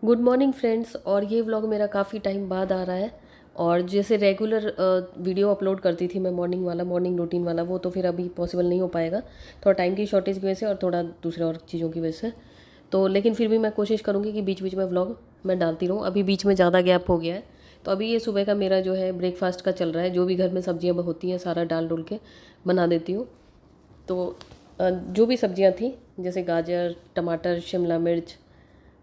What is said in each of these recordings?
Good morning friends. और ये vlog मेरा काफ़ी टाइम बाद आ रहा है। और जैसे रेगुलर वीडियो अपलोड करती थी मैं मॉर्निंग रूटीन वाला, वो तो फिर अभी पॉसिबल नहीं हो पाएगा, थोड़ा टाइम की शॉर्टेज की वजह से और थोड़ा दूसरे और चीज़ों की वजह से। तो लेकिन फिर भी मैं कोशिश करूँगी कि बीच बीच में व्लॉग मैं डालती रहूँ। अभी बीच में ज़्यादा गैप हो गया है, तो अभी ये सुबह का मेरा जो है ब्रेकफास्ट का चल रहा है। जो भी घर में सब्जियाँ होती हैं सारा डाल डुल के बना देती हूँ। तो जो भी सब्जियाँ थी जैसे गाजर, टमाटर, शिमला मिर्च,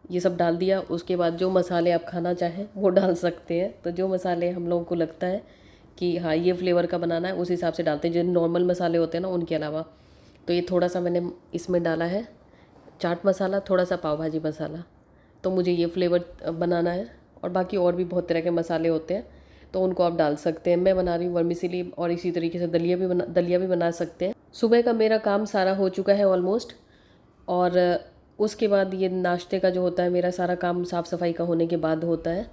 ये सब डाल दिया। उसके बाद जो मसाले आप खाना चाहें वो डाल सकते हैं। तो जो मसाले हम लोगों को लगता है कि हाँ ये फ्लेवर का बनाना है, उस हिसाब से डालते हैं, जो नॉर्मल मसाले होते हैं ना उनके अलावा। तो ये थोड़ा सा मैंने इसमें डाला है चाट मसाला, थोड़ा सा पाव भाजी मसाला। तो मुझे ये फ्लेवर बनाना है। और बाकी और भी बहुत तरह के मसाले होते हैं, तो उनको आप डाल सकते हैं। मैं बना रही हूँ वर्मिसेली, और इसी तरीके से दलिया भी बना सकते हैं। सुबह का मेरा काम सारा हो चुका है ऑलमोस्ट। और उसके बाद ये नाश्ते का जो होता है मेरा सारा काम साफ़ सफाई का होने के बाद होता है।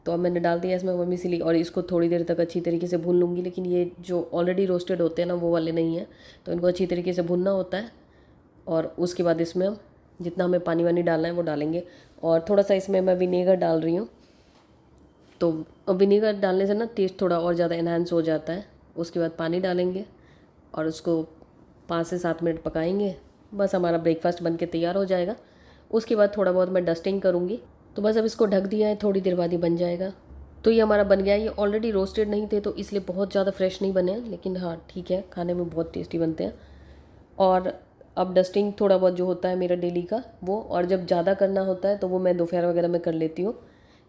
तो अब मैंने डाल दिया इसमें वर्मिसेली, और इसको थोड़ी देर तक अच्छी तरीके से भून लूँगी। लेकिन ये जो ऑलरेडी रोस्टेड होते हैं ना वो वाले नहीं हैं, तो इनको अच्छी तरीके से भूनना होता है। और उसके बाद इसमें हम जितना हमें पानी वानी डालना है वो डालेंगे। और थोड़ा सा इसमें मैं विनेगर डाल रही हूँ। तो विनेगर डालने से ना टेस्ट थोड़ा और ज़्यादा इन्हांस हो जाता है। उसके बाद पानी डालेंगे और उसको 5 से 7 मिनट पकाएंगे। बस हमारा ब्रेकफास्ट बन के तैयार हो जाएगा। उसके बाद थोड़ा बहुत मैं डस्टिंग करूँगी। तो बस अब इसको ढक दिया है, थोड़ी देर बाद ही बन जाएगा। तो ये हमारा बन गया। ये ऑलरेडी रोस्टेड नहीं थे तो इसलिए बहुत ज़्यादा फ्रेश नहीं बने हैं, लेकिन हाँ ठीक है, खाने में बहुत टेस्टी बनते हैं। और अब डस्टिंग थोड़ा बहुत जो होता है मेरा डेली का वो, और जब ज़्यादा करना होता है तो वो मैं दोपहर वगैरह में कर लेती हूँ,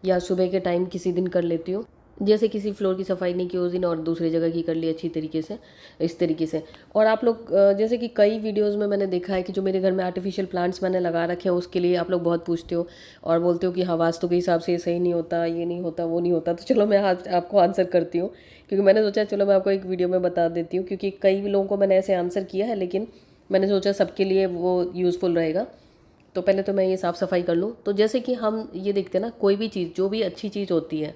या सुबह के टाइम किसी दिन कर लेती हूँ। जैसे किसी फ्लोर की सफाई नहीं की उस दिन, और दूसरी जगह की कर ली अच्छी तरीके से, इस तरीके से। और आप लोग जैसे कि कई वीडियोस में मैंने देखा है कि जो मेरे घर में आर्टिफिशियल प्लांट्स मैंने लगा रखे हैं उसके लिए आप लोग बहुत पूछते हो और बोलते हो कि हाँ वास्तु के हिसाब से ये सही नहीं होता, ये नहीं होता, वो नहीं होता। तो चलो मैं आज आपको आंसर करती हूँ, क्योंकि मैंने सोचा चलो मैं आपको एक वीडियो में बता देती हूँ, क्योंकि कई लोगों को मैंने ऐसे आंसर किया है, लेकिन मैंने सोचा सबके लिए वो यूज़फुल रहेगा। तो पहले तो मैं ये साफ़ सफाई कर लूँ। तो जैसे कि हम ये देखते हैं ना, कोई भी चीज़ जो भी अच्छी चीज़ होती है,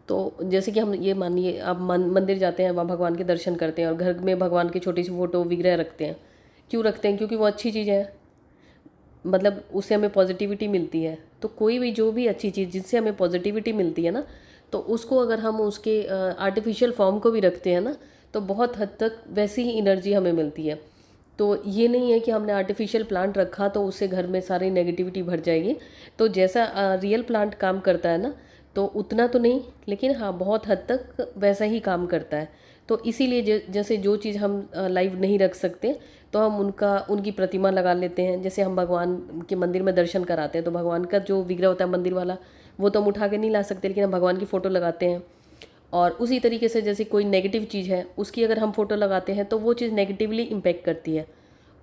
तो जैसे कि हम ये मानिए आप मंदिर जाते हैं, वहाँ भगवान के दर्शन करते हैं और घर में भगवान की छोटी सी फोटो विग्रह रखते हैं। क्यों रखते हैं? क्योंकि वो अच्छी चीज़ है, मतलब उससे हमें पॉजिटिविटी मिलती है। तो कोई भी जो भी अच्छी चीज़ जिससे हमें पॉजिटिविटी मिलती है ना, तो उसको अगर हम उसके आर्टिफिशियल फॉर्म को भी रखते हैं ना, तो बहुत हद तक वैसी ही एनर्जी हमें मिलती है। तो ये नहीं है कि हमने आर्टिफिशियल प्लांट रखा तो उससे घर में सारी नेगेटिविटी भर जाएगी। तो जैसा रियल प्लांट काम करता है ना, तो उतना तो नहीं, लेकिन हाँ बहुत हद तक वैसा ही काम करता है। तो इसीलिए जैसे जो चीज़ हम लाइव नहीं रख सकते, तो हम उनकी प्रतिमा लगा लेते हैं। जैसे हम भगवान के मंदिर में दर्शन कराते हैं, तो भगवान का जो विग्रह होता है मंदिर वाला, वो तो हम उठा के नहीं ला सकते, लेकिन हम भगवान की फ़ोटो लगाते हैं। और उसी तरीके से जैसे कोई नेगेटिव चीज़ है उसकी अगर हम फोटो लगाते हैं तो वो चीज़ नेगेटिवली इम्पेक्ट करती है।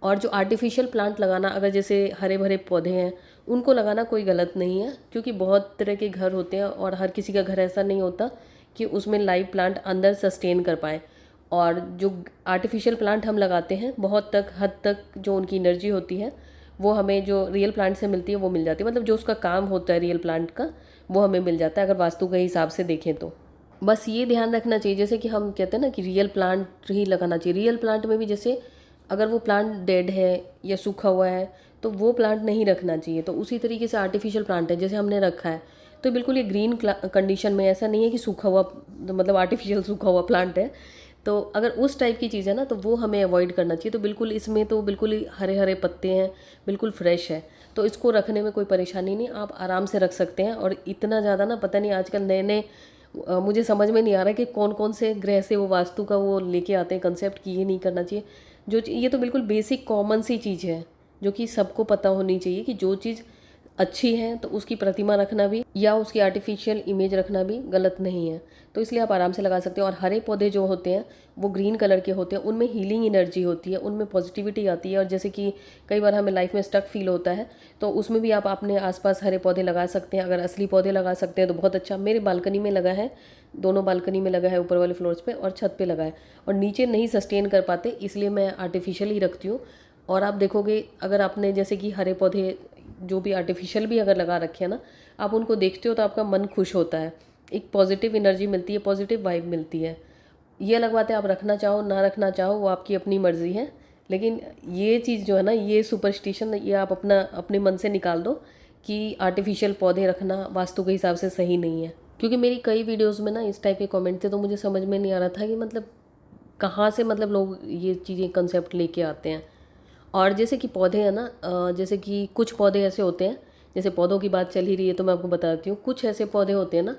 और जो आर्टिफिशियल प्लांट लगाना, अगर जैसे हरे भरे पौधे हैं उनको लगाना कोई गलत नहीं है, क्योंकि बहुत तरह के घर होते हैं और हर किसी का घर ऐसा नहीं होता कि उसमें लाइव प्लांट अंदर सस्टेन कर पाए। और जो आर्टिफिशियल प्लांट हम लगाते हैं बहुत हद तक जो उनकी एनर्जी होती है वो हमें जो रियल प्लांट से मिलती है वो मिल जाती है। मतलब जो उसका काम होता है रियल प्लांट का वो हमें मिल जाता है, अगर वास्तु के हिसाब से देखें तो। बस ये ध्यान रखना चाहिए, जैसे कि हम कहते हैं ना कि रियल प्लांट ही लगाना चाहिए। रियल प्लांट में भी जैसे अगर वो प्लांट डेड है या सूखा हुआ है तो वो प्लांट नहीं रखना चाहिए। तो उसी तरीके से आर्टिफिशियल प्लांट है जैसे हमने रखा है, तो बिल्कुल ये ग्रीन कंडीशन में, ऐसा नहीं है कि सूखा हुआ, मतलब आर्टिफिशियल सूखा हुआ प्लांट है। तो अगर उस टाइप की चीज़ है ना तो वो हमें अवॉइड करना चाहिए। तो बिल्कुल इसमें तो बिल्कुल ही हरे हरे पत्ते हैं, बिल्कुल फ्रेश है, तो इसको रखने में कोई परेशानी नहीं, आप आराम से रख सकते हैं। और इतना ज़्यादा ना पता नहीं आजकल नए नए मुझे समझ में नहीं आ रहा है कि कौन कौन से ग्रह से वो वास्तु का वो लेके आते हैं कंसेप्ट कि ये नहीं करना चाहिए। ये तो बिल्कुल बेसिक कॉमन सी चीज़ है जो कि सबको पता होनी चाहिए कि जो चीज़ अच्छी है तो उसकी प्रतिमा रखना भी या उसकी आर्टिफिशियल इमेज रखना भी गलत नहीं है। तो इसलिए आप आराम से लगा सकते हैं। और हरे पौधे जो होते हैं वो ग्रीन कलर के होते हैं, उनमें हीलिंग एनर्जी होती है, उनमें पॉजिटिविटी आती है। और जैसे कि कई बार हमें लाइफ में स्टक फील होता है तो उसमें भी आप अपने आसपास हरे पौधे लगा सकते हैं। अगर असली पौधे लगा सकते हैं तो बहुत अच्छा। मेरे बालकनी में लगा है, दोनों बालकनी में लगा है, ऊपर वाले फ्लोर्स पे और छत पे लगा है। और नीचे नहीं सस्टेन कर पाते इसलिए मैं आर्टिफिशियल ही रखती हूँ। और आप देखोगे अगर आपने जैसे कि हरे पौधे जो भी आर्टिफिशियल भी अगर लगा रखे हैं ना, आप उनको देखते हो तो आपका मन खुश होता है, एक पॉजिटिव एनर्जी मिलती है, पॉजिटिव वाइब मिलती है। ये अलग बात है आप रखना चाहो ना रखना चाहो वो आपकी अपनी मर्ज़ी है, लेकिन ये चीज़ जो है ना, ये सुपरस्टिशन, ये आप अपने मन से निकाल दो कि आर्टिफिशियल पौधे रखना वास्तु के हिसाब से सही नहीं है। क्योंकि मेरी कई वीडियोस में ना इस टाइप के कमेंट थे, तो मुझे समझ में नहीं आ रहा था कि मतलब कहाँ से मतलब लोग ये चीज़ें कंसेप्ट लेके आते हैं। और जैसे कि पौधे हैं ना, जैसे कि कुछ पौधे ऐसे होते हैं, जैसे पौधों की बात चल ही रही है तो मैं आपको बताती हूँ। कुछ ऐसे पौधे होते हैं ना,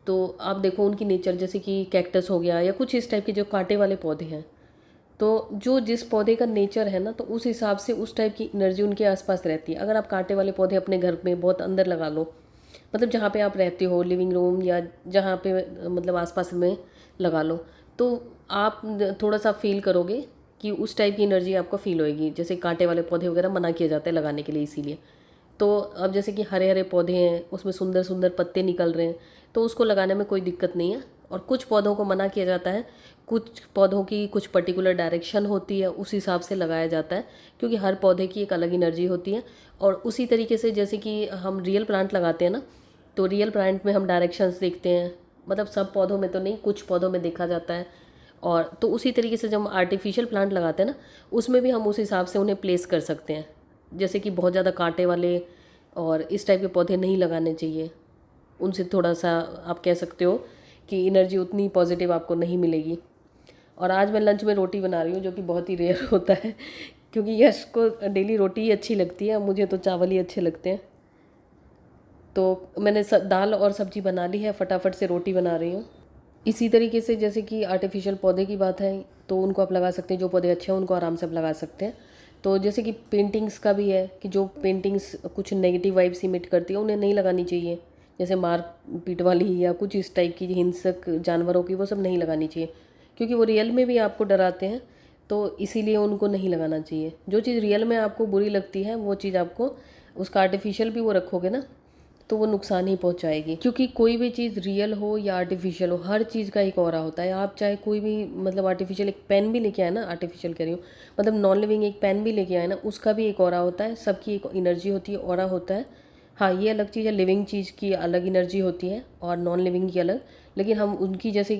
तो आप देखो उनकी नेचर, जैसे कि कैक्टस हो गया या कुछ इस टाइप के जो कांटे वाले पौधे हैं, तो जो जिस पौधे का नेचर है ना, तो उस हिसाब से उस टाइप की एनर्जी उनके आसपास रहती है। अगर आप कांटे वाले पौधे अपने घर में बहुत अंदर लगा लो, मतलब जहाँ पे आप रहते हो, लिविंग रूम या जहाँ पे मतलब आसपास में लगा लो, तो आप थोड़ा सा फील करोगे कि उस टाइप की एनर्जी आपको फील होएगी। जैसे कांटे वाले पौधे वगैरह मना किया जाता है लगाने के लिए, इसीलिए। तो अब जैसे कि हरे हरे पौधे हैं, उसमें सुंदर सुंदर पत्ते निकल रहे हैं, तो उसको लगाने में कोई दिक्कत नहीं है। और कुछ पौधों को मना किया जाता है, कुछ पौधों की कुछ पर्टिकुलर डायरेक्शन होती है, उस हिसाब से लगाया जाता है, क्योंकि हर पौधे की एक अलग एनर्जी होती है। और उसी तरीके से जैसे कि हम रियल प्लांट लगाते हैं ना, तो रियल प्लांट में हम डायरेक्शंस देखते हैं, मतलब सब पौधों में तो नहीं, कुछ पौधों में देखा जाता है। और तो उसी तरीके से जब हम आर्टिफिशियल प्लांट लगाते हैं ना, उसमें भी हम उस हिसाब से उन्हें प्लेस कर सकते हैं। जैसे कि बहुत ज़्यादा कांटे वाले और इस टाइप के पौधे नहीं लगाने चाहिए, उनसे थोड़ा सा आप कह सकते हो कि एनर्जी उतनी पॉजिटिव आपको नहीं मिलेगी। और आज मैं लंच में रोटी बना रही हूँ, जो कि बहुत ही रेयर होता है, क्योंकि यश को डेली रोटी ही अच्छी लगती है, मुझे तो चावल ही अच्छे लगते हैं। तो मैंने दाल और सब्जी बना ली है, फटाफट से रोटी बना रही हूँ। इसी तरीके से जैसे कि आर्टिफिशियल पौधे की बात है, तो उनको आप लगा सकते हैं, जो पौधे अच्छे हैं उनको आराम से आप लगा सकते हैं। तो जैसे कि पेंटिंग्स का भी है कि जो पेंटिंग्स कुछ नेगेटिव वाइब्स इमिट करती है, उन्हें नहीं लगानी चाहिए। जैसे मार पीट वाली या कुछ इस टाइप की हिंसक जानवरों की, वो सब नहीं लगानी चाहिए, क्योंकि वो रियल में भी आपको डराते हैं, तो इसीलिए उनको नहीं लगाना चाहिए। जो चीज़ रियल में आपको बुरी लगती है, वो चीज़ आपको, उसका आर्टिफिशियल भी वो रखोगे ना, तो वो नुकसान ही पहुंचाएगी। क्योंकि कोई भी चीज़ रियल हो या आर्टिफिशियल हो, हर चीज़ का एक ऑरा होता है। आप चाहे कोई भी मतलब आर्टिफिशियल एक पेन भी लेके आए ना, आर्टिफिशियल कह रही हूँ, मतलब नॉन लिविंग एक पेन भी लेके आए ना, उसका भी एक ऑरा होता है, सबकी एक एनर्जी होती है, ऑरा होता है। हाँ, ये अलग चीज़ है, लिविंग चीज़ की अलग एनर्जी होती है और नॉन लिविंग की अलग। लेकिन हम उनकी जैसे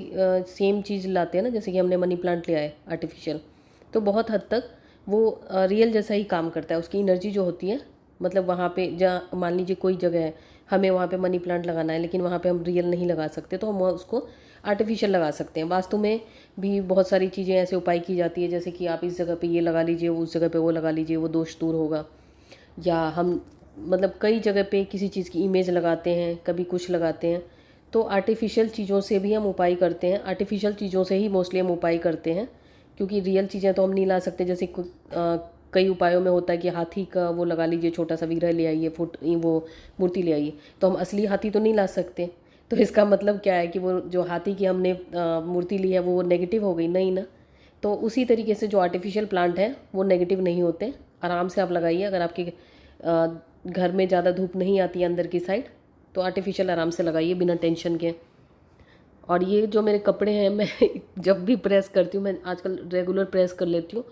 सेम चीज़ लाते हैं ना, जैसे कि हमने मनी प्लांट ले आए आर्टिफिशियल, तो बहुत हद तक वो रियल जैसा ही काम करता है। उसकी एनर्जी जो होती है, मतलब वहाँ पे जहाँ मान लीजिए कोई जगह है, हमें वहाँ पे मनी प्लांट लगाना है, लेकिन वहाँ पे हम रियल नहीं लगा सकते, तो हम उसको आर्टिफिशियल लगा सकते हैं। वास्तु में भी बहुत सारी चीज़ें ऐसे उपाय की जाती है, जैसे कि आप इस जगह पे ये लगा लीजिए, उस जगह पे वो लगा लीजिए, वो दोष दूर होगा। या हम मतलब कई जगह पे किसी चीज़ की इमेज लगाते हैं, कभी कुछ लगाते हैं, तो आर्टिफिशियल चीज़ों से भी हम उपाय करते हैं। आर्टिफिशियल चीज़ों से ही मोस्टली हम उपाय करते हैं, क्योंकि रियल चीज़ें तो हम नहीं ला सकते। जैसे कई उपायों में होता है कि हाथी का वो लगा लीजिए, छोटा सा विग्रह ले आइए, वो मूर्ति ले आइए, तो हम असली हाथी तो नहीं ला सकते। तो इसका मतलब क्या है कि वो जो हाथी की हमने मूर्ति ली है वो नेगेटिव हो गई? नहीं ना। तो उसी तरीके से जो आर्टिफिशियल प्लांट है वो नेगेटिव नहीं होते। आराम से आप लगाइए। अगर आपके घर में ज़्यादा धूप नहीं आती है अंदर की साइड, तो आर्टिफिशियल आराम से लगाइए बिना टेंशन के। और ये जो मेरे कपड़े हैं, मैं जब भी प्रेस करती हूँ, मैं आजकल रेगुलर प्रेस कर लेती हूँ,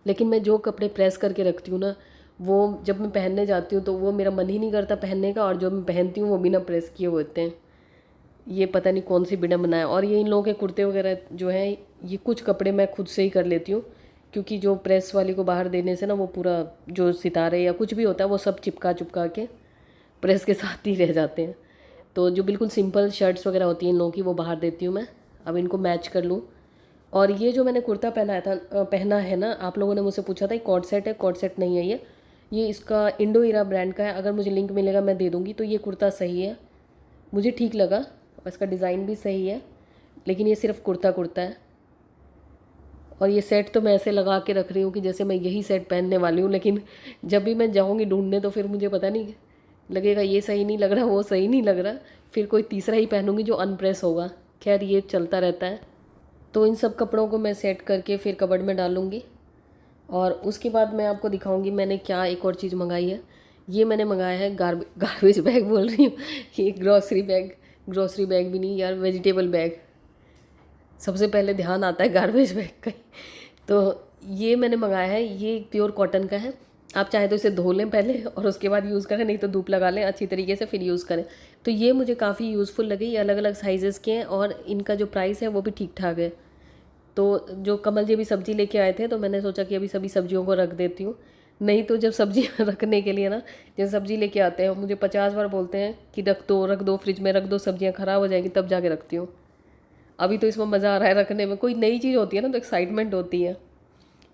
लेकिन मैं जो कपड़े प्रेस करके रखती हूँ ना, वो जब मैं पहनने जाती हूँ तो वो मेरा मन ही नहीं करता पहनने का, और जो मैं पहनती हूँ वो बिना प्रेस किए होते हैं। ये पता नहीं कौन सी विडम्बना है। और ये इन लोगों के कुर्ते वगैरह जो हैं, ये कुछ कपड़े मैं खुद से ही कर लेती हूँ, क्योंकि जो प्रेस वाली को बाहर देने से ना, वो पूरा जो सितारे या कुछ भी होता है वो सब चिपका चुपका के प्रेस के साथ ही रह जाते हैं। तो जो बिल्कुल सिंपल शर्ट्स वगैरह होती हैं इन लोगों की, वो बाहर देती हूँ मैं। अब इनको मैच कर लूँ। और ये जो मैंने कुर्ता पहना है ना, आप लोगों ने मुझसे पूछा था कॉर्ड सेट है, कॉर्ड सेट नहीं है ये इसका इंडो इरा ब्रांड का है। अगर मुझे लिंक मिलेगा मैं दे दूँगी। तो ये कुर्ता सही है, मुझे ठीक लगा, और इसका डिज़ाइन भी सही है, लेकिन ये सिर्फ कुर्ता है। और ये सेट तो मैं ऐसे लगा के रख रही हूँ कि जैसे मैं यही सेट पहनने वाली हूँ, लेकिन जब भी मैं जाऊँगी ढूंढने तो फिर मुझे पता नहीं लगेगा, ये सही नहीं लग रहा, वो सही नहीं लग रहा, फिर कोई तीसरा ही पहनूंगी जो अनप्रेस होगा। खैर, ये चलता रहता है। तो इन सब कपड़ों को मैं सेट करके फिर कबर्ड में डालूँगी। और उसके बाद मैं आपको दिखाऊंगी मैंने क्या एक और चीज़ मंगाई है। ये मैंने मंगाया है गार्बेज बैग बोल रही हूँ, ये ग्रॉसरी बैग भी नहीं यार, वेजिटेबल बैग। सबसे पहले ध्यान आता है गार्बेज बैग का ही। तो ये मैंने मंगाया है, ये प्योर कॉटन का है। आप चाहे तो इसे धो लें पहले और उसके बाद यूज़ करें, नहीं तो धूप लगा लें अच्छी तरीके से फिर यूज़ करें। तो ये मुझे काफ़ी यूज़फुल लगे। ये अलग अलग साइज़ेस के हैं और इनका जो प्राइस है वो भी ठीक ठाक है। तो जो कमल जी अभी सब्ज़ी लेके आए थे, तो मैंने सोचा कि अभी सभी सब्जियों को रख देती हूँ। नहीं तो जब सब्जी रखने के लिए ना, जैसे सब्जी लेके आते हैं, मुझे 50 बार बोलते हैं कि रख दो फ्रिज में, रख दो, सब्जियां ख़राब हो जाएगी, तब जाके रखती हूँ। अभी तो इसमें मज़ा आ रहा है रखने में, कोई नई चीज़ होती है ना तो एक्साइटमेंट होती है।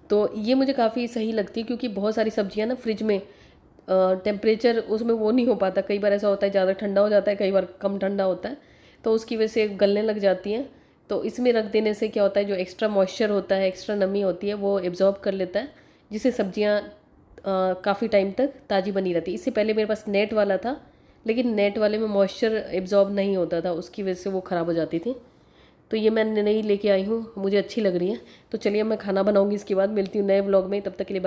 तो ये मुझे काफ़ी सही लगती है, क्योंकि बहुत सारी सब्जियां ना फ्रिज में टेम्परेचर उसमें वो नहीं हो पाता, कई बार ऐसा होता है ज़्यादा ठंडा हो जाता है, कई बार कम ठंडा होता है, तो उसकी वजह से गलने लग जाती हैं। तो इसमें रख देने से क्या होता है, जो एक्स्ट्रा मॉइस्चर होता है, एक्स्ट्रा नमी होती है, वो एब्जॉर्ब कर लेता है, जिससे सब्जियां काफ़ी टाइम तक ताज़ी बनी रहती है। इससे पहले मेरे पास नेट वाला था, लेकिन नेट वाले में मॉइस्चर एब्जॉर्ब नहीं होता था, उसकी वजह से वो ख़राब हो जाती थी। तो ये मैं नई लेके आई हूँ, मुझे अच्छी लग रही है। तो चलिए मैं खाना बनाऊँगी, इसके बाद मिलती हूँ नए व्लॉग में, तब तक के लिए बाय।